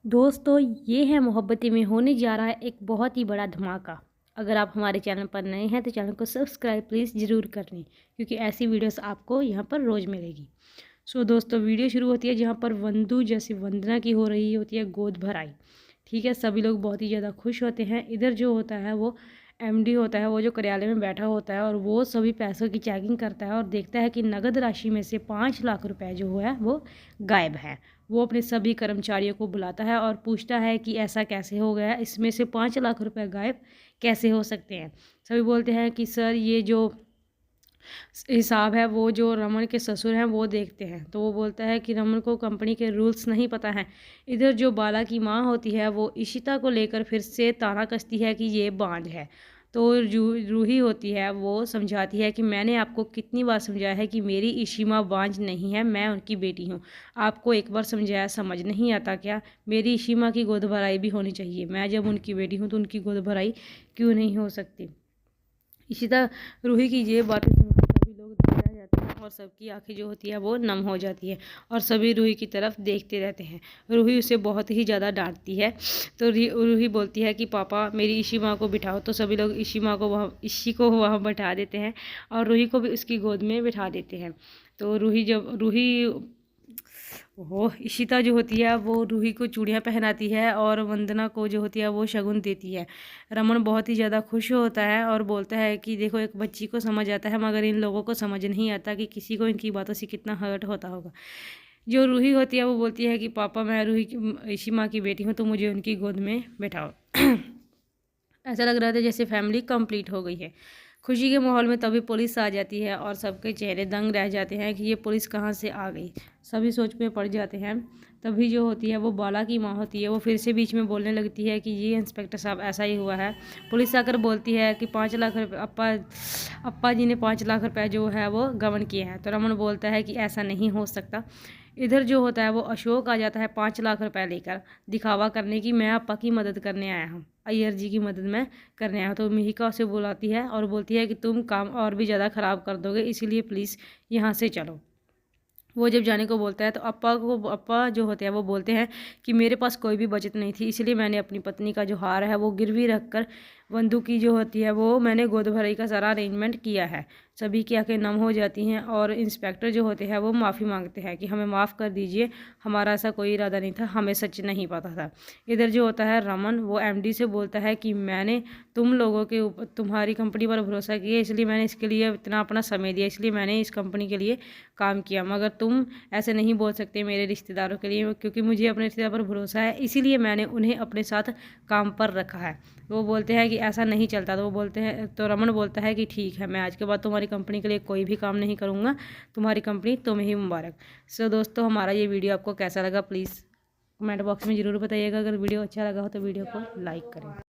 दोस्तों ये है मोहब्बतें में होने जा रहा है एक बहुत ही बड़ा धमाका। अगर आप हमारे चैनल पर नए हैं तो चैनल को सब्सक्राइब प्लीज़ ज़रूर कर लें, क्योंकि ऐसी वीडियोस आपको यहाँ पर रोज़ मिलेगी। दोस्तों वीडियो शुरू होती है जहाँ पर वंदू जैसी वंदना की हो रही होती है गोद भराई। ठीक है, सभी लोग बहुत ही ज़्यादा खुश होते हैं। इधर जो होता है वो एमडी होता है, वो जो कार्यालय में बैठा होता है और वो सभी पैसों की चेकिंग करता है और देखता है कि नगद राशि में से 5 लाख रुपए जो है वो गायब है। वो अपने सभी कर्मचारियों को बुलाता है और पूछता है कि ऐसा कैसे हो गया, इसमें से 5 लाख रुपए गायब कैसे हो सकते हैं। सभी बोलते हैं कि सर ये जो हिसाब है वो जो रमन के ससुर हैं वो देखते हैं। तो वो बोलता है कि रमन को कंपनी के रूल्स नहीं पता हैं। इधर जो बाला की माँ होती है वो इशिता को लेकर फिर से ताना कसती है कि ये बांझ है। तो रूही होती है वो समझाती है कि मैंने आपको कितनी बार समझाया है कि मेरी इशिमा बांझ नहीं है, मैं उनकी बेटी हूँ। आपको एक बार समझाया समझ नहीं आता क्या? मेरी इशिमा की गोद भराई भी होनी चाहिए। मैं जब उनकी बेटी हूँ तो उनकी गोद भराई क्यों नहीं हो सकती? इशिता रूही की ये बातें सुनकर सभी लोग दंग रह जाते हैं और सबकी आंखें जो होती है वो नम हो जाती है और सभी रूही की तरफ देखते रहते हैं। रूही उसे बहुत ही ज़्यादा डांटती है। तो रूही बोलती है कि पापा मेरी इशी माँ को बिठाओ। तो सभी लोग इशी को वहाँ बैठा देते हैं और रूही को भी उसकी गोद में बिठा देते हैं। तो रूही वो इशिता जो होती है वो रूही को चूड़ियाँ पहनाती है और वंदना को जो होती है वो शगुन देती है। रमन बहुत ही ज़्यादा खुश होता है और बोलता है कि देखो एक बच्ची को समझ आता है, मगर इन लोगों को समझ नहीं आता कि किसी को इनकी बातों से कितना हर्ट होता होगा। जो रूही होती है वो बोलती है कि पापा मैं रूही की इशी माँ की बेटी हूँ, तो मुझे उनकी गोद में बैठाओ। ऐसा लग रहा था जैसे फैमिली कंप्लीट हो गई है। खुशी के माहौल में तभी पुलिस आ जाती है और सबके चेहरे दंग रह जाते हैं कि ये पुलिस कहाँ से आ गई। सभी सोच में पड़ जाते हैं। तभी जो होती है वो बाला की माँ होती है, वो फिर से बीच में बोलने लगती है कि ये इंस्पेक्टर साहब ऐसा ही हुआ है। पुलिस आकर बोलती है कि 5 लाख रुपये अप्पा जी ने 5 लाख रुपये जो है वो गबन किए हैं। तो रमन बोलता है कि ऐसा नहीं हो सकता। इधर जो होता है वो अशोक आ जाता है 5 लाख रुपए लेकर, दिखावा करने की मैं अप्पा की मदद करने आया हूँ, अय्यर जी की मदद में करने आया हूँ। तो मिहिका उसे बुलाती है और बोलती है कि तुम काम और भी ज़्यादा ख़राब कर दोगे, इसीलिए प्लीज़ यहाँ से चलो। वो जब जाने को बोलता है तो अप्पा जो होते हैं वो बोलते हैं कि मेरे पास कोई भी बचत नहीं थी, इसलिए मैंने अपनी पत्नी का जो हार है वो गिरवी रख कर बंदूक की जो होती है वो मैंने गोद भराई का सारा अरेंजमेंट किया है। सभी की आंखें नम हो जाती हैं और इंस्पेक्टर जो होते हैं वो माफ़ी मांगते हैं कि हमें माफ़ कर दीजिए, हमारा ऐसा कोई इरादा नहीं था, हमें सच नहीं पता था। इधर जो होता है रमन वो एमडी से बोलता है कि मैंने तुम लोगों के ऊपर तुम्हारी कंपनी पर भरोसा किया, इसलिए मैंने इसके लिए इतना अपना समय दिया, इसलिए मैंने इस कंपनी के लिए काम किया, मगर तुम ऐसे नहीं बोल सकते मेरे रिश्तेदारों के लिए, क्योंकि मुझे अपने रिश्तेदार पर भरोसा है, इसीलिए मैंने उन्हें अपने साथ काम पर रखा है। वो बोलते हैं कि ऐसा नहीं चलता। तो वो बोलते हैं, तो रमन बोलता है कि ठीक है, मैं आज के बाद तुम्हारी कंपनी के लिए कोई भी काम नहीं करूँगा, तुम्हारी कंपनी तुम्हें ही मुबारक। दोस्तों हमारा ये वीडियो आपको कैसा लगा प्लीज़ कमेंट बॉक्स में ज़रूर बताइएगा। अगर वीडियो अच्छा लगा हो तो वीडियो को लाइक करें।